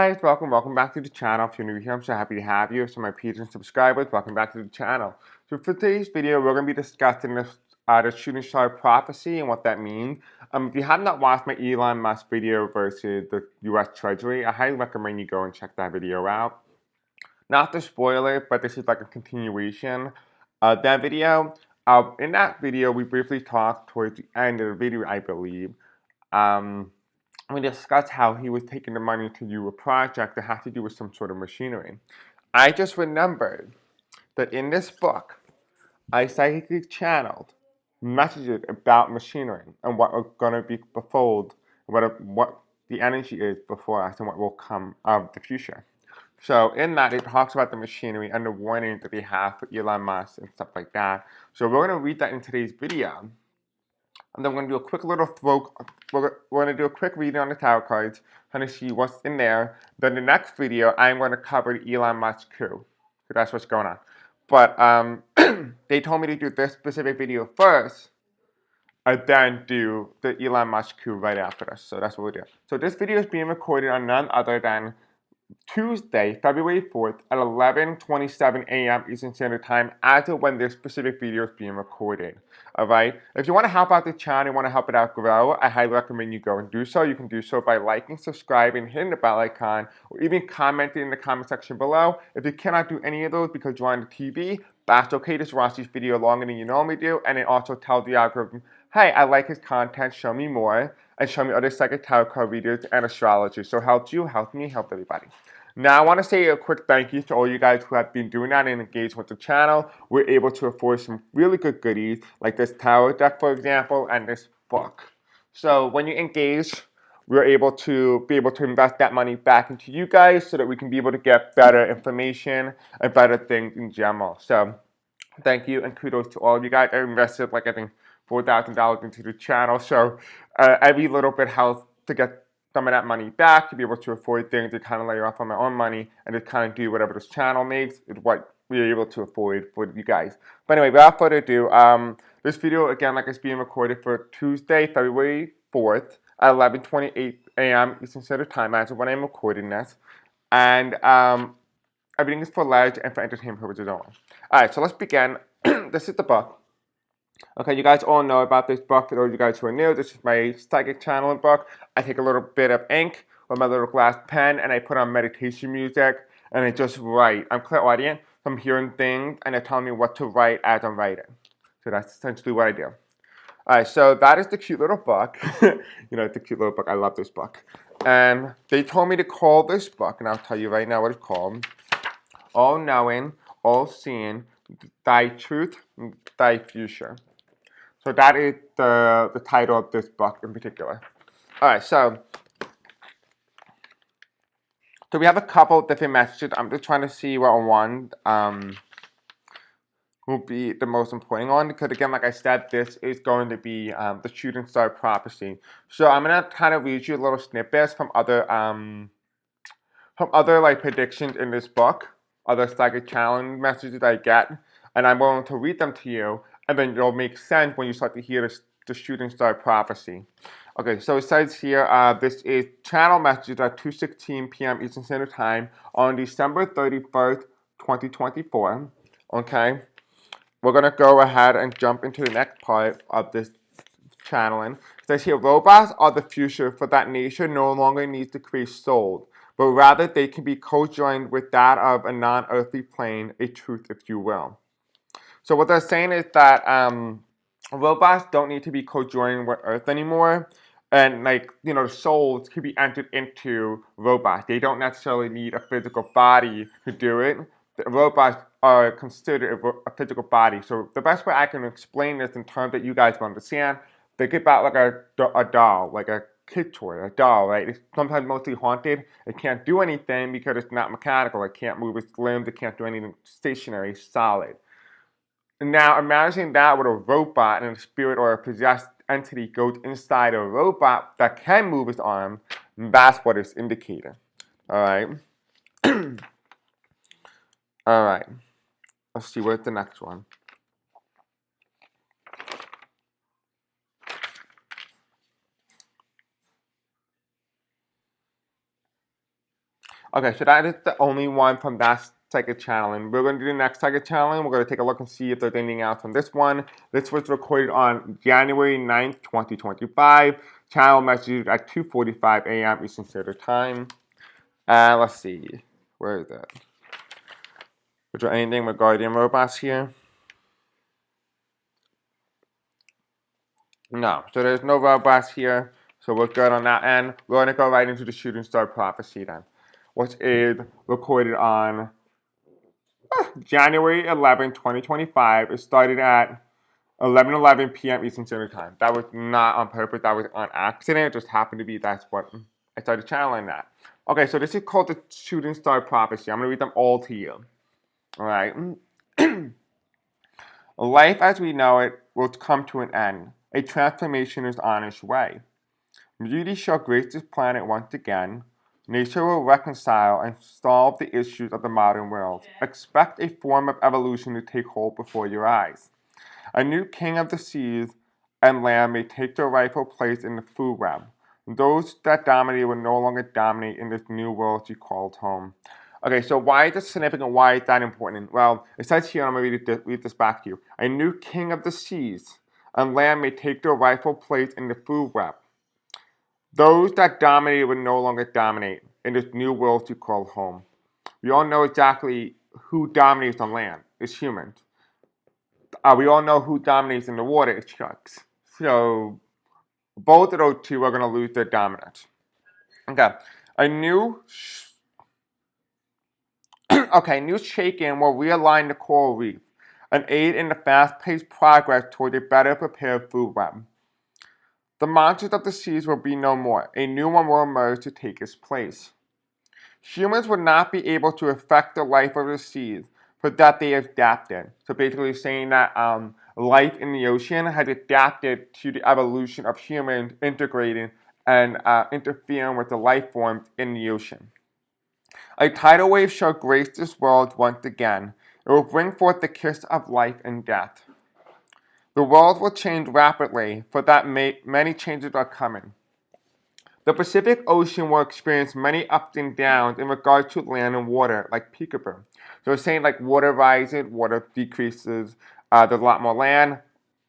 Guys, welcome back to the channel. If you're new here, I'm so happy to have you. So my patrons, subscribers, welcome back to the channel. So for today's video, we're going to be discussing the shooting star prophecy and what that means. If you have not watched my Elon Musk video versus the U.S. Treasury, I highly recommend you go and check that video out. Not to spoil it, but this is like a continuation of that video. In that video, we briefly talked towards the end of the video, I believe. We discussed how he was taking the money to do a project that had to do with some sort of machinery. I just remembered that in this book, I psychically channeled messages about machinery and what are going to be before, what the energy is before us and what will come of the future. So in that, it talks about the machinery and the warning that they have for Elon Musk and stuff like that. So we're going to read that in today's video. And then we're going to do a quick little we're going to do a quick reading on the tarot cards, kind of see what's in there. Then the next video, I'm going to cover the Elon Musk coup. So that's what's going on. But they told me to do this specific video first, and then do the Elon Musk coup right after this. So that's what we'll do. So this video is being recorded on none other than Tuesday, February 4th at 11:27 a.m. Eastern Standard Time as of when this specific video is being recorded. Alright? If you want to help out the channel, you want to help it out grow, I highly recommend you go and do so. You can do so by liking, subscribing, hitting the bell icon, or even commenting in the comment section below. If you cannot do any of those because you're on the TV, that's okay. Just watch this video longer than you normally do, and it also tells the algorithm, hey, I like his content, show me more, and show me other psychic tarot card videos and astrology. So help you, help me, help everybody. Now, I want to say a quick thank you to all you guys who have been doing that and engaged with the channel. We're able to afford some really good goodies, like this tarot deck, for example, and this book. So when you engage, we're able to invest that money back into you guys so that we can be able to get better information and better things in general. So thank you and kudos to all of you guys. I invested like I think $4,000 into the channel. So every little bit helps to get some of that money back to be able to afford things to kind of lay off on my own money and to kind of do whatever this channel makes is what we're able to afford for you guys. But anyway, without further ado, this video again, like it's being recorded for Tuesday, February 4th at 11:28 a.m. Eastern Standard Time as of when I'm recording this, and everything is for leisure and for entertainment purposes only. Alright, so let's begin. This is the book. Okay, you guys all know about this book. For those of you guys who are new, this is my psychic channeling book. I take a little bit of ink with my little glass pen and I put on meditation music and I just write. I'm clairaudient, so I'm hearing things and they're telling me what to write as I'm writing. So that's essentially what I do. Alright, so that is the cute little book. You know, it's a cute little book. I love this book. And they told me to call this book, and I'll tell you right now what it's called. All Knowing, All Seeing, Thy Truth, Thy Future. So that is the title of this book in particular. Alright, so we have a couple different messages. I'm just trying to see what one will be the most important one, because again, like I said, this is going to be the shooting star prophecy. So I'm gonna kind of read you a little snippets from other like predictions in this book, other psychic challenge messages I get, and I'm going to read them to you, and then it'll make sense when you start to hear the shooting star prophecy. Okay, so it says here, this is channel messages at 2:16 p.m. Eastern Standard Time on December 31st, 2024. Okay, we're going to go ahead and jump into the next part of this channeling. It says here, robots are the future, for that nature no longer needs to create souls, but rather they can be co-joined with that of a non-earthly plane, a truth if you will. So what they're saying is that robots don't need to be co-joined with Earth anymore, and like, you know, souls can be entered into robots. They don't necessarily need a physical body to do it. The robots are considered a physical body. So the best way I can explain this in terms that you guys will understand, think about like a doll, like a kid toy, a doll, right? It's sometimes mostly haunted. It can't do anything because it's not mechanical. It can't move its limbs. It can't do anything stationary, solid. Now imagine that with a robot and a spirit or a possessed entity goes inside a robot that can move its arm. That's what it's indicating. Alright. Alright. Let's see what's the next one. Okay, so that is the only one from that type of channeling. We're going to do the next type of channeling. We're going to take a look and see if there's anything else on this one. This was recorded on January 9th, 2025. Channel message at 2:45 a.m. Eastern Standard Time. Let's see. Where is that? Is there anything regarding robots here? No. So there's no robots here. So we're good on that end. We're going to go right into the shooting star prophecy then, which is recorded on January 11, 2025. It started at 11:11 p.m. Eastern Standard Time. That was not on purpose. That was on accident. It just happened to be that's what I started channeling that. Okay, so this is called the shooting star prophecy. I'm going to read them all to you. All right. Life as we know it will come to an end. A transformation is on its way. Beauty shall grace this planet once again. Nature will reconcile and solve the issues of the modern world. Expect a form of evolution to take hold before your eyes. A new king of the seas and land may take their rightful place in the food web. Those that dominate will no longer dominate in this new world you called home. Okay, so why is this significant? Why is that important? Well, it says here, I'm going to read this back to you. A new king of the seas and land may take their rightful place in the food web. Those that dominate will no longer dominate in this new world you call home. We all know exactly who dominates on land. It's humans. We all know who dominates in the water. It's sharks. So both of those two are going to lose their dominance. Okay, a new new shake-in will realign the coral reef and aid in the fast-paced progress toward a better prepared food web. The monsters of the seas will be no more. A new one will emerge to take its place. Humans will not be able to affect the life of the seas, for that they have adapted. So basically saying that life in the ocean has adapted to the evolution of humans integrating and interfering with the life forms in the ocean. A tidal wave shall grace this world once again. It will bring forth the kiss of life and death. The world will change rapidly, for that many changes are coming. The Pacific Ocean will experience many ups and downs in regard to land and water, like peekaboo. So it's saying like water rises, water decreases, there's a lot more land,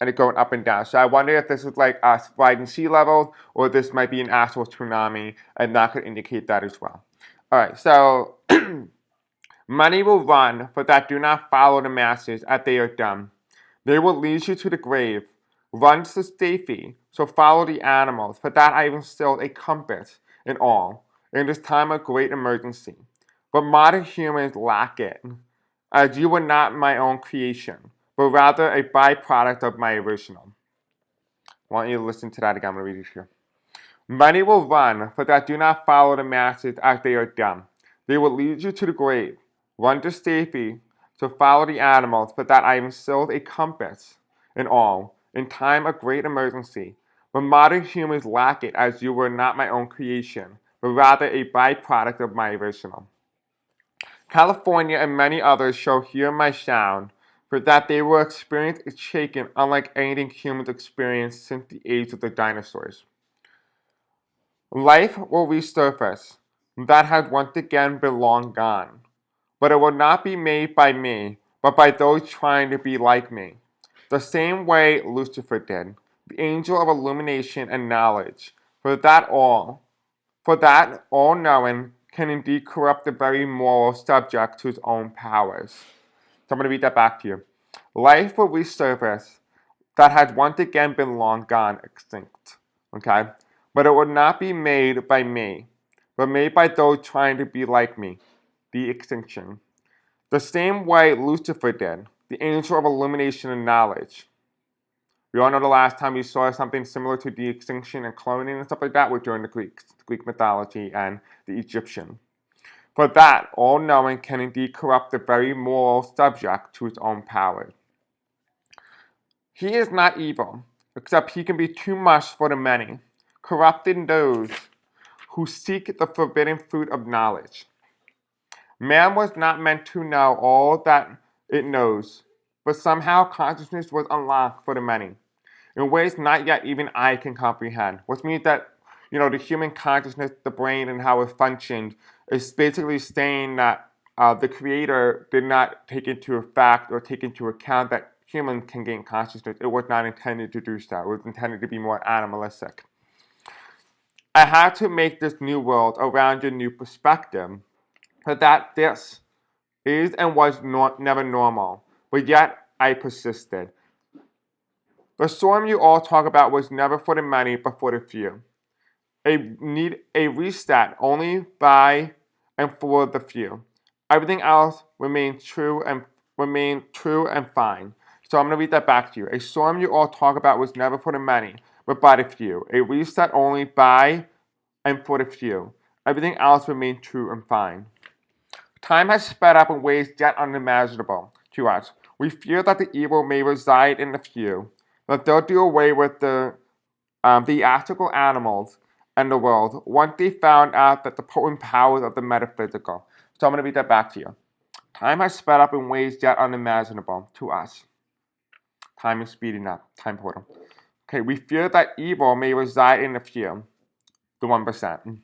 and it's going up and down. So I wonder if this is like rising sea level, or this might be an actual tsunami, and that could indicate that as well. All right, so money will run, for that do not follow the masses as they are dumb. They will lead you to the grave. Run to safety, so follow the animals, for that I have instilled a compass in all, in this time of great emergency. But modern humans lack it, as you were not my own creation, but rather a byproduct of my original. I want you to listen to that again. I'm going to read it here. Many will run, for that do not follow the masses as they are dumb. They will lead you to the grave. Run to safety, so follow the animals, for that I have instilled a compass in all, in time of great emergency. But modern humans lack it, as you were not my own creation, but rather a byproduct of my original. California and many others shall hear my sound, for that they will experience a shaking unlike anything humans experienced since the age of the dinosaurs. Life will resurface, that has once again been long gone. But it will not be made by me, but by those trying to be like me. The same way Lucifer did, the angel of illumination and knowledge, for that all knowing can indeed corrupt the very moral subject to his own powers. So I'm going to read that back to you. Life will resurface, that had once again been long gone extinct. Okay? But it will not be made by me, but made by those trying to be like me, the extinction. The same way Lucifer did, the angel of illumination and knowledge. We all know the last time we saw something similar to the extinction and cloning and stuff like that was during the Greek mythology and the Egyptian. For that, all knowing can indeed corrupt the very moral subject to its own power. He is not evil, except he can be too much for the many, corrupting those who seek the forbidden fruit of knowledge. Man was not meant to know all that it knows, but somehow consciousness was unlocked for the many, in ways not yet even I can comprehend. Which means that, the human consciousness, the brain, and how it functions It's basically saying that the creator did not take into effect or take into account that humans can gain consciousness. It was not intended to do so. It was intended to be more animalistic. I had to make this new world around your new perspective, so that this is and was never normal, but yet I persisted. The storm you all talk about was never for the many, but for the few. A reset only by and for the few. Everything else remained true and fine. So I'm gonna read that back to you. A storm you all talk about was never for the many, but by the few. A reset only by and for the few. Everything else remained true and fine. Time has sped up in ways yet unimaginable to us. We fear that the evil may reside in the few, that they'll do away with the theatrical animals and the world once they found out that the potent powers of the metaphysical. So I'm going to read that back to you. Time has sped up in ways yet unimaginable to us. Time is speeding up. Time portal. Okay, we fear that evil may reside in the few, the 1%.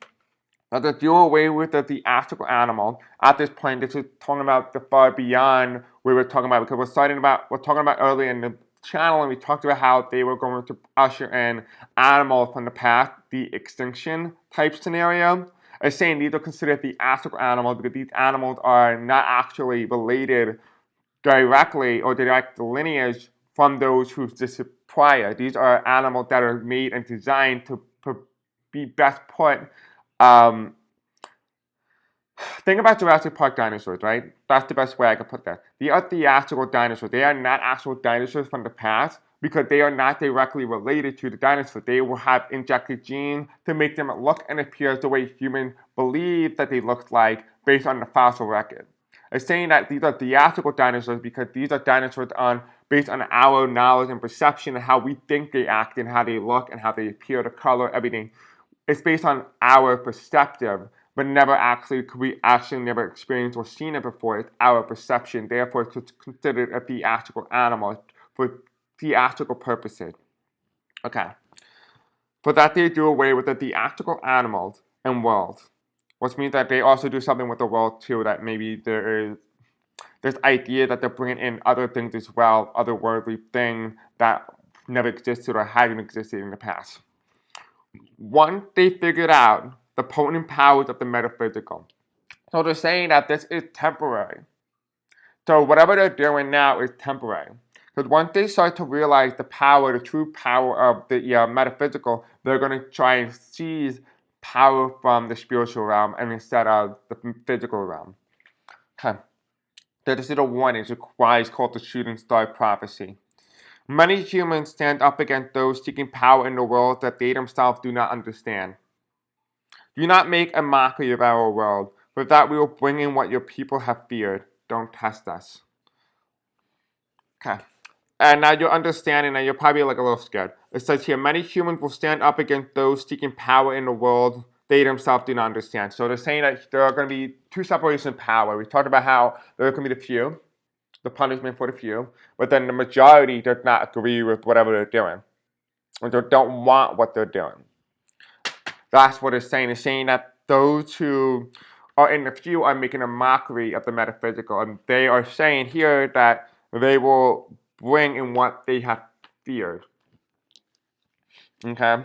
Now, to do away with the theatrical animal, at this point, this is talking about the far beyond we were talking about, because we're talking about earlier in the channel, and we talked about how they were going to usher in animals from the past, the extinction type scenario. It's saying these are considered theatrical animals because these animals are not actually related directly or direct lineage from those who've existed prior. These are animals that are made and designed to be best put. Think about Jurassic Park dinosaurs, right? That's the best way I could put that. They are theatrical dinosaurs. They are not actual dinosaurs from the past because they are not directly related to the dinosaurs. They will have injected genes to make them look and appear the way humans believe that they looked like based on the fossil record. It's saying that these are theatrical dinosaurs because these are dinosaurs based on our knowledge and perception of how we think they act and how they look and how they appear, the color, everything. It's based on our perspective, but we actually never experienced or seen it before. It's our perception. Therefore, it's considered a theatrical animal for theatrical purposes. Okay. For that, they do away with the theatrical animals and world, which means that they also do something with the world too. That maybe there is this idea that they're bringing in other things as well, otherworldly things that never existed or haven't existed in the past. Once they figured out the potent powers of the metaphysical. So they're saying that this is temporary. So whatever they're doing now is temporary. Because once they start to realize the power, the true power of the metaphysical, they're going to try and seize power from the spiritual realm and instead of the physical realm. Okay. So this is a warning. It's why it's called the shooting star prophecy. Many humans stand up against those seeking power in the world that they themselves do not understand. Do not make a mockery of our world, for that we will bring in what your people have feared. Don't test us. Okay. And now you're understanding, and you're probably like a little scared. It says here, many humans will stand up against those seeking power in the world they themselves do not understand. So they're saying that there are going to be two separations of power. We talked about how there can be the few, the punishment for the few, but then the majority does not agree with whatever they're doing, or they don't want what they're doing. That's what it's saying. It's saying that those who are in the few are making a mockery of the metaphysical. And they are saying here that they will bring in what they have feared. Okay?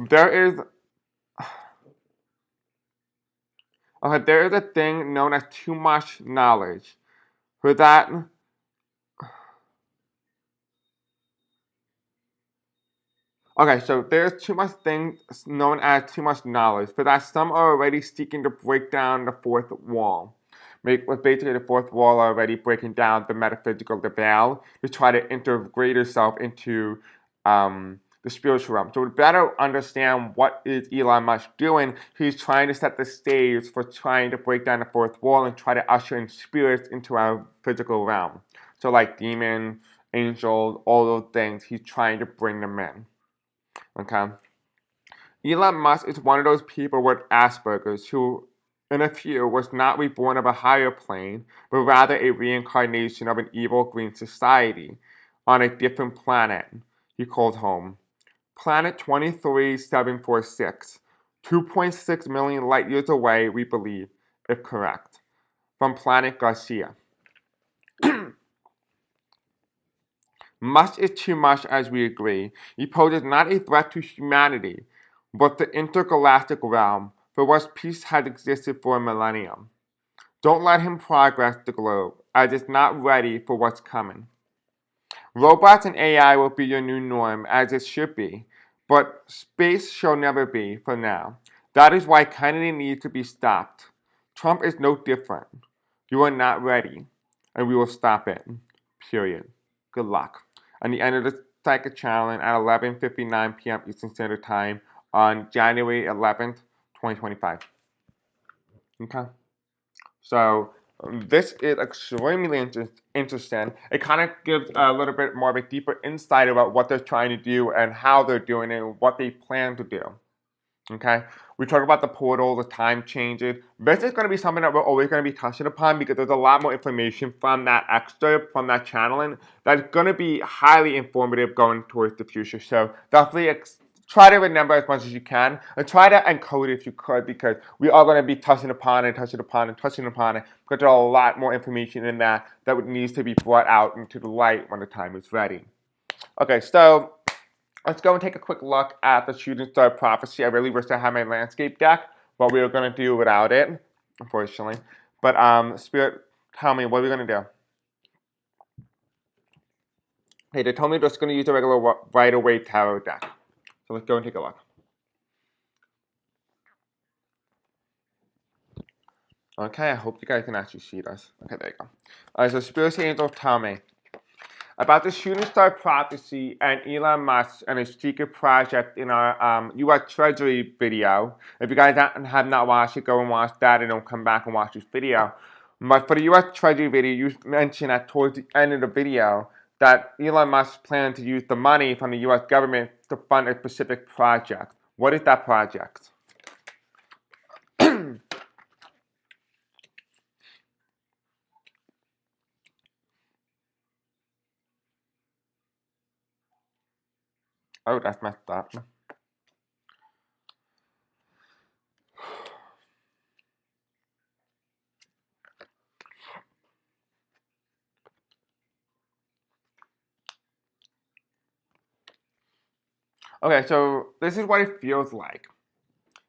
There is a thing known as too much knowledge. For that, okay, so there's too much things known as too much knowledge. For that, some are already seeking to break down the fourth wall. Basically, the fourth wall already breaking down the metaphysical, the veil, to try to integrate yourself into the spiritual realm. So to better understand what is Elon Musk doing, he's trying to set the stage for trying to break down the fourth wall and try to usher in spirits into our physical realm. So like demons, angels, all those things, he's trying to bring them in. Okay. Elon Musk is one of those people with Asperger's who, in a few, was not reborn of a higher plane, but rather a reincarnation of an evil green society on a different planet he called home. Planet 23746. 2.6 million light years away, we believe, if correct. From Planet Garcia. Musk is too much as we agree. He poses not a threat to humanity, but the intergalactic realm, for which peace has existed for a millennium. Don't let him progress the globe, as it's not ready for what's coming. Robots and AI will be your new norm, as it should be, but space shall never be, for now. That is why Kennedy needs to be stopped. Trump is no different. You are not ready, and we will stop it. Period. Good luck. On the end of the second challenge at 11:59 p.m. Eastern Standard Time on January 11th, 2025. Okay? So this is extremely interesting. It kind of gives a little bit more of a deeper insight about what they're trying to do and how they're doing it and what they plan to do. Okay, we talk about the portal, the time changes. This is going to be something that we're always going to be touching upon because there's a lot more information from that excerpt, from that channeling, that's going to be highly informative going towards the future. So definitely try to remember as much as you can and try to encode it if you could, because we are going to be touching upon it because there's a lot more information in that needs to be brought out into the light when the time is ready. Okay, so let's go and take a quick look at the Shooting Star Prophecy. I really wish I had my landscape deck, but we were going to do without it, unfortunately. But Spirit, tell me, what are we going to do? Hey, they told me they're just going to use the regular Rider-Waite Tarot deck. So let's go and take a look. Okay, I hope you guys can actually see this. Okay, there you go. Alright, so Spirit Angel, tell me about the Shooting Star Prophecy and Elon Musk and his secret project in our U.S. Treasury video. If you guys have not watched it, go and watch that and don't come back and watch this video. But for the U.S. Treasury video, you mentioned that towards the end of the video that Elon Musk planned to use the money from the U.S. government to fund a specific project. What is that project? Oh, that's messed up. Okay, so this is what it feels like.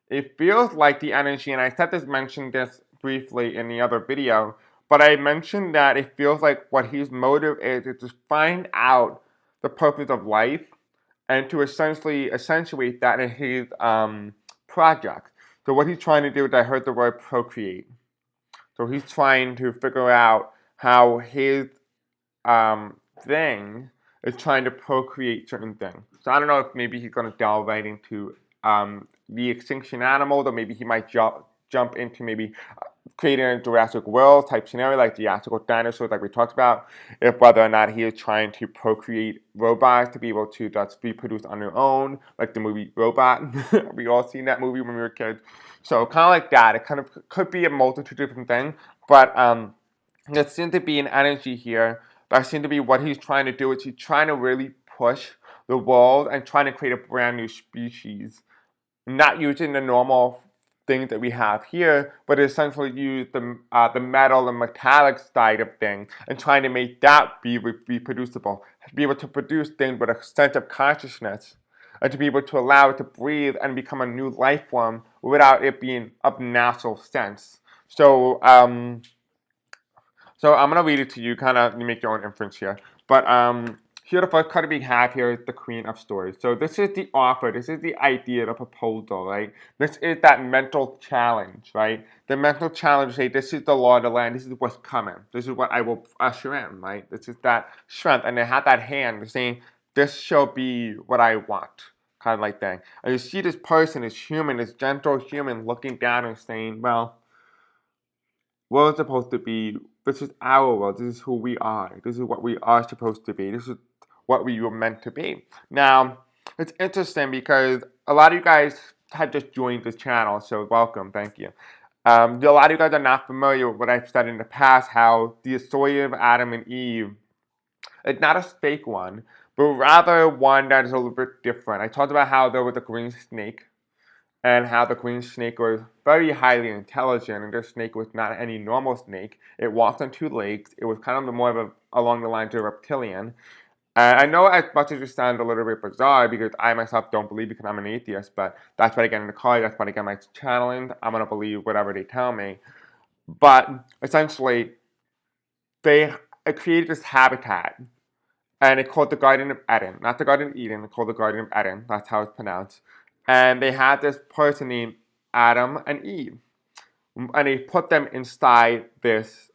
It feels like the energy, and I mentioned this briefly in the other video, but I mentioned that it feels like what his motive is to find out the purpose of life and to essentially accentuate that in his project. So what he's trying to do is, I heard the word procreate. So he's trying to figure out how his thing is trying to procreate certain things. So I don't know if maybe he's going to delve right into the extinction animals, or maybe he might jump into maybe creating a Jurassic World type scenario like the Jurassic dinosaurs like we talked about, if whether or not he is trying to procreate robots to be able to just reproduce on their own, like the movie Robot. We all seen that movie when we were kids. So kind of like that. It kind of could be a multitude of different things, but there seems to be an energy here. That seems to be what he's trying to do. Is he's trying to really push the world and trying to create a brand new species, not using the normal things that we have here, but essentially use the metal and metallic side of things and trying to make that be reproducible, to be able to produce things with a sense of consciousness, and to be able to allow it to breathe and become a new life form without it being of natural sense. So so I'm going to read it to you, kind of make your own inference here. But here the first card we have here is the Queen of Swords. So this is the offer, this is the idea, the proposal, right? This is that mental challenge, right? The mental challenge, say, this is the law of the land, this is what's coming. This is what I will usher in, right? This is that strength. And they have that hand saying, this shall be what I want, kind of like that. And you see this person, this human, this gentle human looking down and saying, well, we're supposed to be, this is our world, this is who we are, this is what we are supposed to be, this is what we were meant to be. Now, it's interesting because a lot of you guys have just joined this channel, so welcome, thank you. A lot of you guys are not familiar with what I've said in the past, how the story of Adam and Eve is not a fake one, but rather one that is a little bit different. I talked about how there was a green snake, and how the green snake was very highly intelligent, and this snake was not any normal snake. It walked on two legs. It was kind of more of along the lines of a reptilian. And I know as much as it sounds a little bit bizarre because I myself don't believe because I'm an atheist, but that's what I get in the car, that's what I get my channeling. I'm going to believe whatever they tell me. But essentially, they created this habitat, and it's called the Garden of Eden. Not the Garden of Eden, it's called the Garden of Eden. That's how it's pronounced. And they had this person named Adam and Eve. And they put them inside this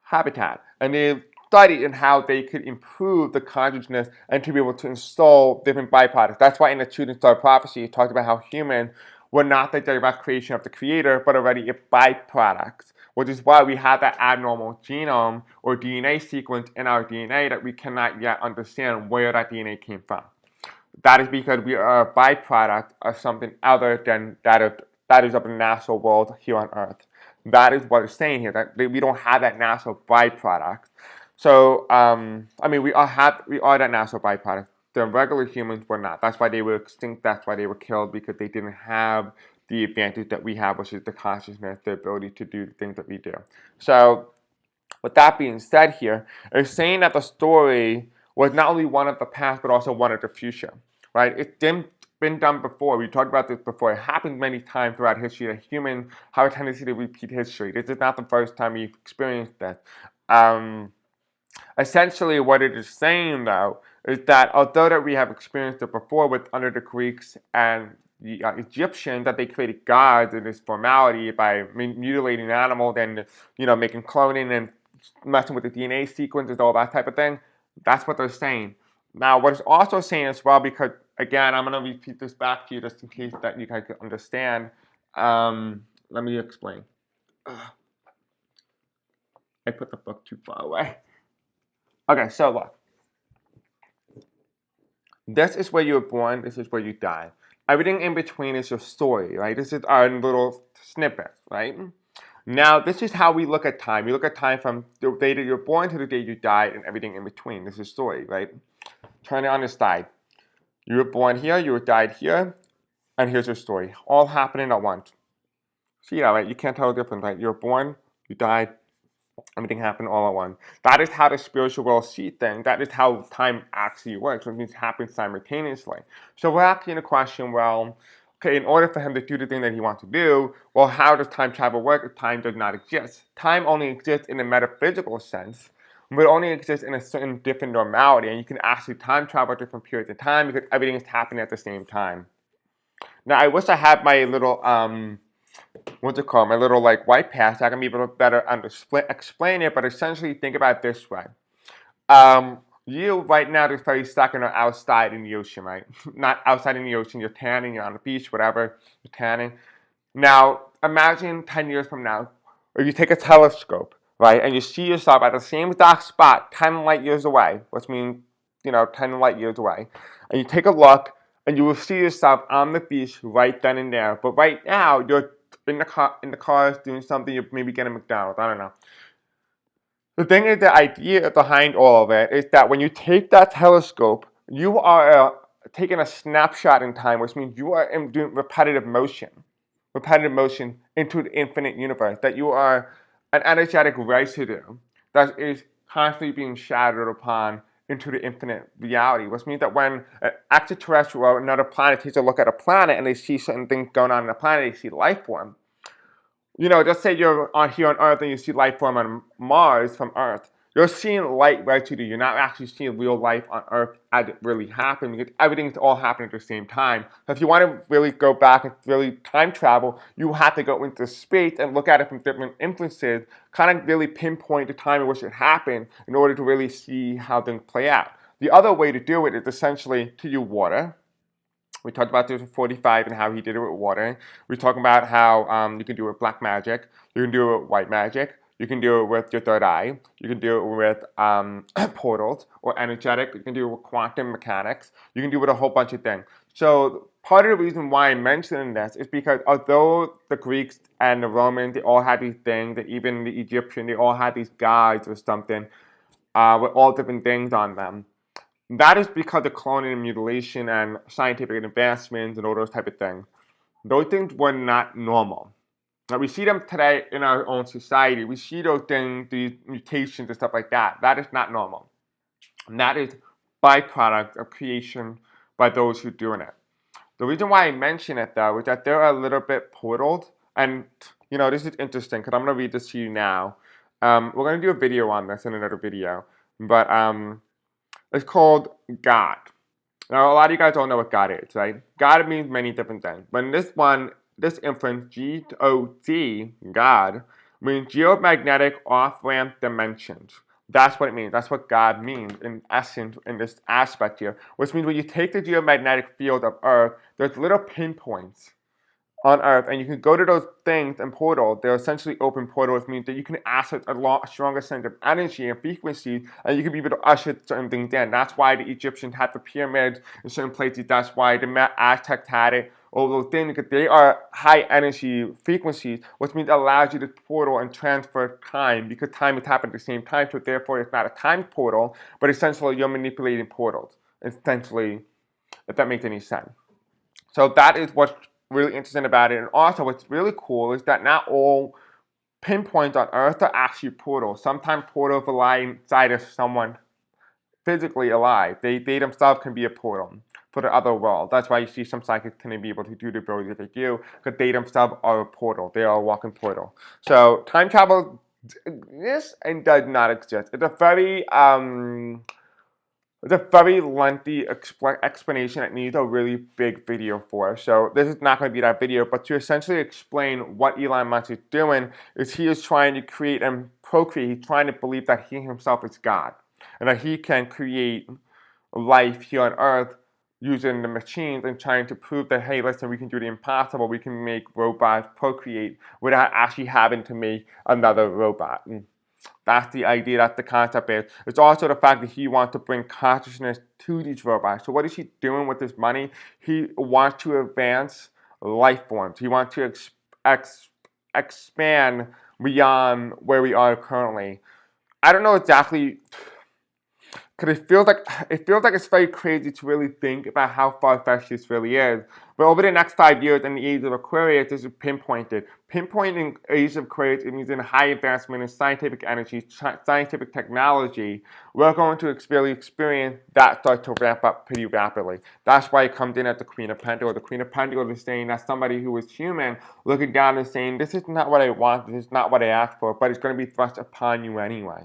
habitat. And they studied in how they could improve the consciousness and to be able to install different byproducts. That's why in the Shooting Star Prophecy, it talked about how humans were not the direct creation of the creator, but already a byproduct, which is why we have that abnormal genome or DNA sequence in our DNA that we cannot yet understand where that DNA came from. That is because we are a byproduct of something other than that is of the natural world here on Earth. That is what it's saying here, that we don't have that natural byproduct. So, I mean, we are that natural byproduct. The regular humans were not. That's why they were extinct. That's why they were killed, because they didn't have the advantage that we have, which is the consciousness, the ability to do the things that we do. So, with that being said here, it's saying that the story was not only one of the past, but also one of the future, right? It's been done before. We talked about this before. It happened many times throughout history that humans have a tendency to repeat history. This is not the first time we've experienced that. Essentially, what it is saying, though, is that although that we have experienced it before with under the Greeks and the Egyptians, that they created gods in this formality by mutilating animals and making cloning and messing with the DNA sequences, all that type of thing. That's what they're saying. Now, what it's also saying as well, because again, I'm going to repeat this back to you just in case that you guys can understand. Let me explain. I put the book too far away. Okay, so look. This is where you were born, this is where you die. Everything in between is your story, right? This is our little snippet, right? Now, this is how we look at time. We look at time from the day that you're born to the day you die and everything in between. This is story, right? Turn it on its side. You were born here, you died here, and here's your story. All happening at once. See that, right? You can't tell the difference, right? You were born, you died, everything happened all at once. That is how the spiritual world sees things. That is how time actually works. It means it happens simultaneously. So we're asking the question, well, okay, in order for him to do the thing that he wants to do, well, how does time travel work if time does not exist? Time only exists in a metaphysical sense, but it only exists in a certain different normality, and you can actually time travel different periods of time because everything is happening at the same time. Now, I wish I had my little what's it called? My little like white pass. I can be able to better explain it, but essentially think about it this way. You right now are very stuck in outside in the ocean, right? Not outside in the ocean. You're tanning. You're on the beach, whatever. You're tanning. Now, imagine 10 years from now, or you take a telescope, right, and you see yourself at the same exact spot, 10 light years away, which means 10 light years away, and you take a look, and you will see yourself on the beach right then and there. But right now, you're in the car doing something. You're maybe getting McDonald's. I don't know. The thing is, the idea behind all of it is that when you take that telescope, you are taking a snapshot in time, which means you are doing repetitive motion into the infinite universe. That you are an energetic residue that is constantly being shattered upon into the infinite reality, which means that when an extraterrestrial or another planet takes a look at a planet and they see certain things going on in the planet, they see life form. Just say you're here on Earth and you see life form on Mars from Earth. You're seeing light residue. You're not actually seeing real life on Earth as it really happened because everything's all happening at the same time. So if you want to really go back and really time travel, you have to go into space and look at it from different influences, kind of really pinpoint the time in which it happened in order to really see how things play out. The other way to do it is essentially to use water. We talked about this with 45 and how he did it with water. We talked about how you can do it with black magic. You can do it with white magic. You can do it with your third eye. You can do it with portals or energetic. You can do it with quantum mechanics. You can do it with a whole bunch of things. So part of the reason why I'm mentioning this is because although the Greeks and the Romans, they all had these things, and even the Egyptians, they all had these gods or something with all different things on them. That is because of cloning and mutilation and scientific advancements and all those type of things. Those things were not normal. Now we see them today in our own society. We see those things, these mutations and stuff like that. That is not normal. And that is byproduct of creation by those who are doing it. The reason why I mention it though is that they're a little bit portaled, and this is interesting because I'm gonna read this to you now. We're gonna do a video on this in another video, but it's called God. Now a lot of you guys don't know what God is, right? God means many different things, but in this one, this inference G-O-D, God, means geomagnetic off-ramp dimensions. That's what it means. That's what God means in essence in this aspect here, which means when you take the geomagnetic field of Earth, there's little pinpoints on Earth, and you can go to those things and portals. They're essentially open portals, means that you can access a stronger sense of energy and frequency, and you can be able to usher certain things in. That's why the Egyptians had the pyramids in certain places. That's why the Aztecs had it. All those things, because they are high energy frequencies, which means it allows you to portal and transfer time, because time is happening at the same time, so therefore it's not a time portal, but essentially you're manipulating portals, essentially, if that makes any sense. So that is what's really interesting about it. And also what's really cool is that not all pinpoints on Earth are actually portals. Sometimes portals lie inside of someone physically alive. They themselves can be a portal for the other world. That's why you see some psychics can be able to do the ability that they do, because they themselves are a portal. They are a walking portal. So time travel is and does not exist. It's a very lengthy explanation that needs a really big video for. So this is not going to be that video, but to essentially explain what Elon Musk is doing is he is trying to create and procreate. He's trying to believe that he himself is God and that he can create life here on Earth using the machines and trying to prove that, hey, listen, we can do the impossible. We can make robots procreate without actually having to make another robot. That's the idea, that's the concept is. It's also the fact that he wants to bring consciousness to these robots. So what is he doing with this money? He wants to advance life forms. He wants to expand beyond where we are currently. I don't know exactly, because it feels like it's very crazy to really think about how far-fetched this really is. But over the next 5 years in the age of Aquarius, this is pinpointed. Pinpointing age of Aquarius, it means in high advancement in scientific energy, scientific technology, we're going to experience that start to ramp up pretty rapidly. That's why it comes in at the Queen of Pentacles. The Queen of Pentacles is saying that somebody who is human looking down and saying, this is not what I want, this is not what I asked for, but it's going to be thrust upon you anyway.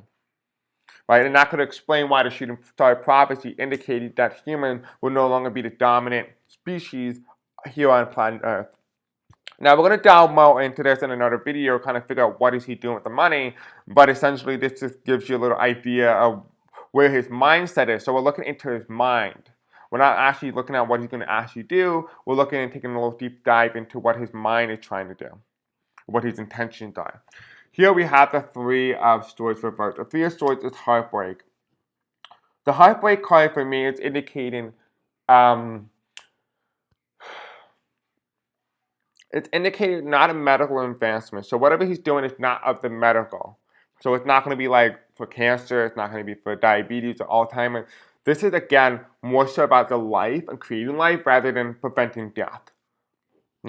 Right? And that could explain why the shooting star prophecy indicated that humans will no longer be the dominant species here on planet Earth. Now we're going to delve more into this in another video, kind of figure out what is he doing with the money, but essentially this just gives you a little idea of where his mindset is. So we're looking into his mind. We're not actually looking at what he's going to actually do. We're looking and taking a little deep dive into what his mind is trying to do, what his intentions are. Here we have the Three of Swords reversed. The Three of Swords is heartbreak. The heartbreak card for me is indicating, it's indicating not a medical advancement. So whatever he's doing is not of the medical. So it's not going to be like for cancer. It's not going to be for diabetes or Alzheimer's. This is, again, more so about the life and creating life rather than preventing death.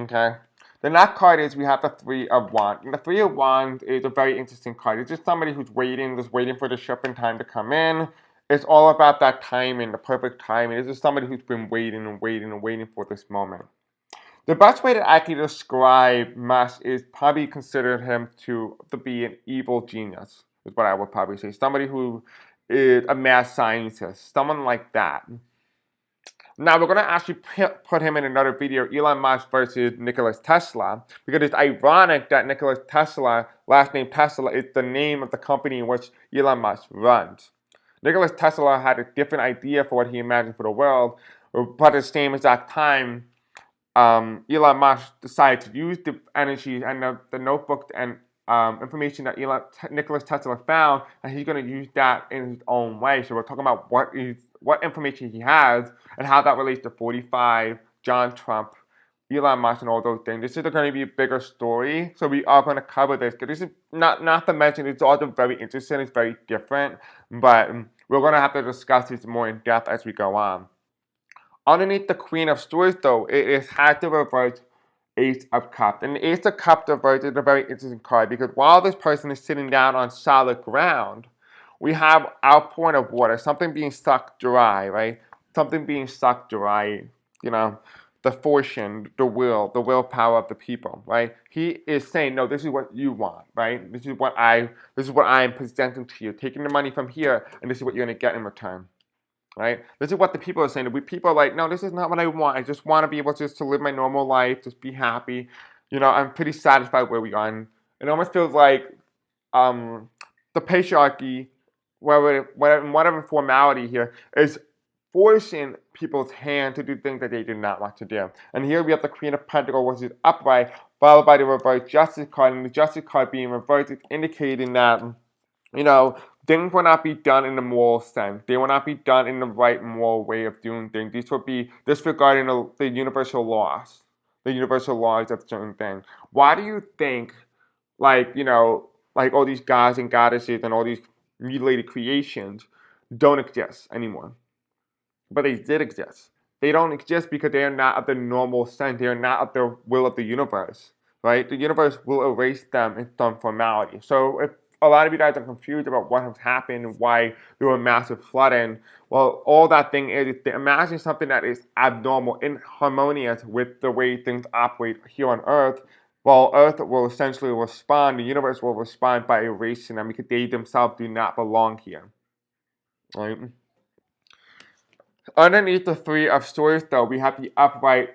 Okay? The next card is we have the Three of Wands. And the Three of Wands is a very interesting card. It's just somebody who's just waiting for the shipping time to come in. It's all about that timing, the perfect timing. It's just somebody who's been waiting and waiting and waiting for this moment. The best way to actually describe Musk is probably consider him to be an evil genius, is what I would probably say. Somebody who is a mad scientist, someone like that. Now, we're going to actually put him in another video, Elon Musk versus Nikola Tesla, because it's ironic that Nikola Tesla, last name Tesla, is the name of the company in which Elon Musk runs. Nikola Tesla had a different idea for what he imagined for the world, but at the same exact time, Elon Musk decided to use the energy and the notebook and information that Nikola Tesla found, and he's going to use that in his own way. So we're talking about what information he has and how that relates to 45, John Trump, Elon Musk, and all those things. This is going to be a bigger story, so we are going to cover this. Because this is not to mention, it's also very interesting. It's very different, but We're going to have to discuss these more in depth as we go on. Underneath the Queen of Swords, though, it has to reverse Ace of Cups. And the Ace of Cups reverse is a very interesting card because while this person is sitting down on solid ground, we have outpouring of water, something being sucked dry, right? Something being sucked dry, you know, the fortune, the willpower of the people, right? He is saying, no, this is what you want, right? This is what I am presenting to you, taking the money from here, and this is what you're going to get in return. Right? This is what the people are saying. People are like, no, this is not what I want. I just want to be able to live my normal life, just be happy. I'm pretty satisfied where we are. And it almost feels like the patriarchy, whatever formality here, is forcing people's hand to do things that they do not want to do. And here we have the Queen of Pentacles, which is upright, followed by the reverse Justice card. And the Justice card being reversed is indicating that things will not be done in the moral sense. They will not be done in the right moral way of doing things. These will be disregarding the universal laws of certain things. Why do you think, like all these gods and goddesses and all these mutilated creations don't exist anymore? But they did exist. They don't exist because they are not of the normal sense. They are not of the will of the universe, right? The universe will erase them in some formality. So if a lot of you guys are confused about what has happened and why there were massive flooding, well, all that thing is imagine something that is abnormal, inharmonious with the way things operate here on Earth. Well, Earth will essentially respond, the universe will respond by erasing them because they themselves do not belong here, right? Underneath the Three of Swords, though, we have the upright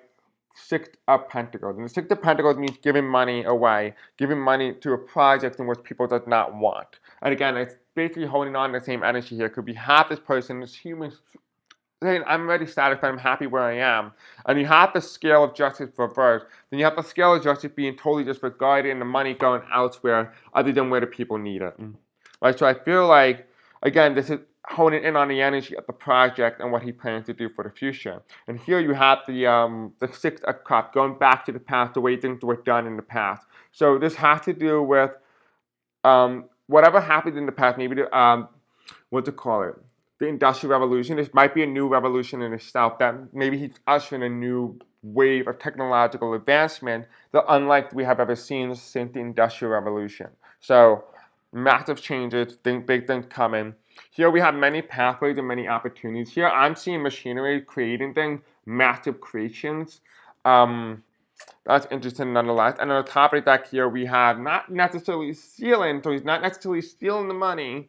Six of Pentacles. And the Six of Pentacles means giving money away, giving money to a project in which people does not want. And again, it's basically holding on to the same energy here. Could be half this person, this human, saying, I'm already satisfied, I'm happy where I am. And you have the scale of justice reversed. Then you have the scale of justice being totally disregarded and the money going elsewhere other than where the people need it. Right? So I feel like, again, this is honing in on the energy of the project and what he plans to do for the future. And here you have the Six of Cups, going back to the past, the way things were done in the past. So this has to do with whatever happened in the past, maybe the, what to call it, the Industrial Revolution. This might be a new revolution in itself, that maybe he's ushering a new wave of technological advancement that unlike we have ever seen since the Industrial Revolution. So massive changes, big things coming. Here we have many pathways and many opportunities. Here I'm seeing machinery creating things, massive creations. That's interesting nonetheless. And on top of that, here we have not necessarily stealing, so he's not necessarily stealing the money,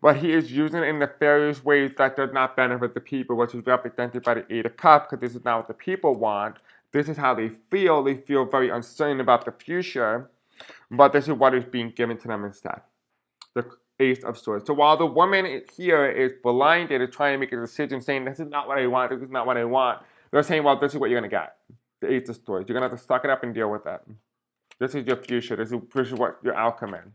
but he is using it in nefarious ways that does not benefit the people, which is represented by the Eight of Cups, because this is not what the people want. This is how they feel. They feel very uncertain about the future, but this is what is being given to them instead. The Ace of Swords. So while the woman here is blinded and trying to make a decision saying, this is not what I want, this is not what I want, they're saying, well, this is what you're going to get. The Ace of Swords. You're going to have to suck it up and deal with that. This is your future. This is what your outcome is.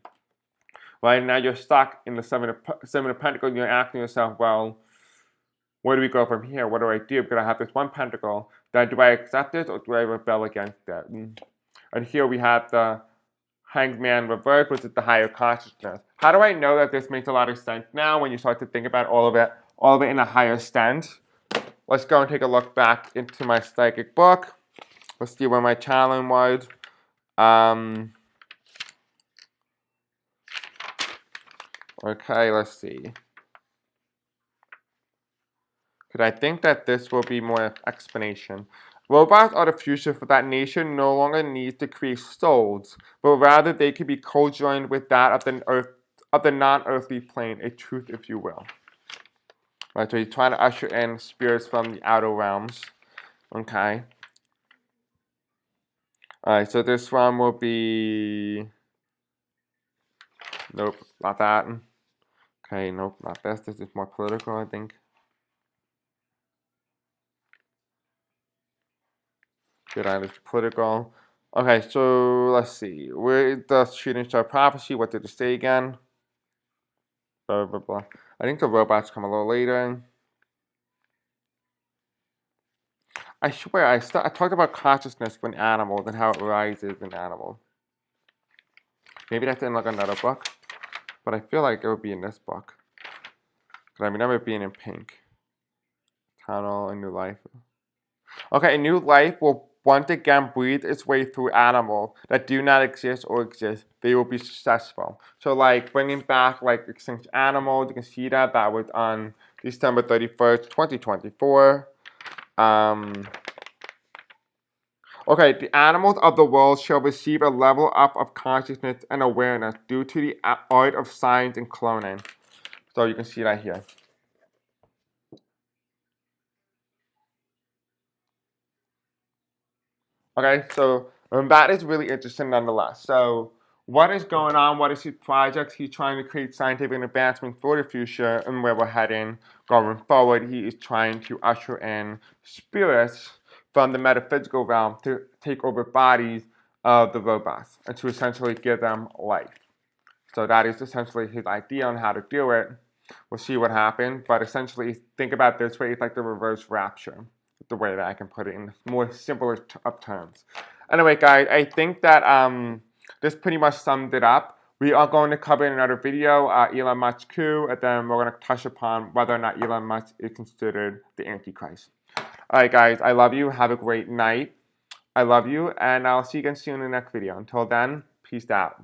Right now you're stuck in the Seven of Pentacles and you're asking yourself, well, where do we go from here? What do I do? Because I have this one pentacle. Then do I accept it or do I rebel against it? And here we have the Hanged Man reversed, which is the higher consciousness. How do I know that this makes a lot of sense now when you start to think about all of it in a higher stance? Let's go and take a look back into my psychic book. Let's see where my challenge was. Okay, let's see. Because I think that this will be more explanation. Robots are the future, for that nation no longer needs to create souls, but rather they can be co-joined with that of the non-earthly plane, a truth, if you will. Right, so he's trying to usher in spirits from the outer realms. Okay. Alright, so this one will be... Nope, not that. Okay, nope, not this. This is more political, I think. Good, it's political. Okay, so let's see. Where does Shooting Star Prophecy? What did it say again? Blah, blah, blah. I think the robots come a little later. I swear, I talked about consciousness in animals and how it rises in animals. Maybe that's in like another book, but I feel like it would be in this book. But I remember being in pink. Tunnel, a new life. Okay, a new life will once again breathe its way through animals that do not exist or exist. They will be successful. So like bringing back like extinct animals, you can see that was on December 31st, 2024. Okay, the animals of the world shall receive a level up of consciousness and awareness due to the art of science and cloning. So you can see that here. Okay, so that is really interesting nonetheless. So what is going on? What is his project? He's trying to create scientific advancement for the future and where we're heading going forward. He is trying to usher in spirits from the metaphysical realm to take over bodies of the robots and to essentially give them life. So that is essentially his idea on how to do it. We'll see what happens, but essentially think about it this way, it's like the reverse rapture, the way that I can put it in more simpler of terms. Anyway, guys, I think that this pretty much summed it up. We are going to cover in another video Elon Musk's coup, and then we're going to touch upon whether or not Elon Musk is considered the Antichrist. All right, guys, I love you. Have a great night. I love you, and I'll see you again soon in the next video. Until then, peace out.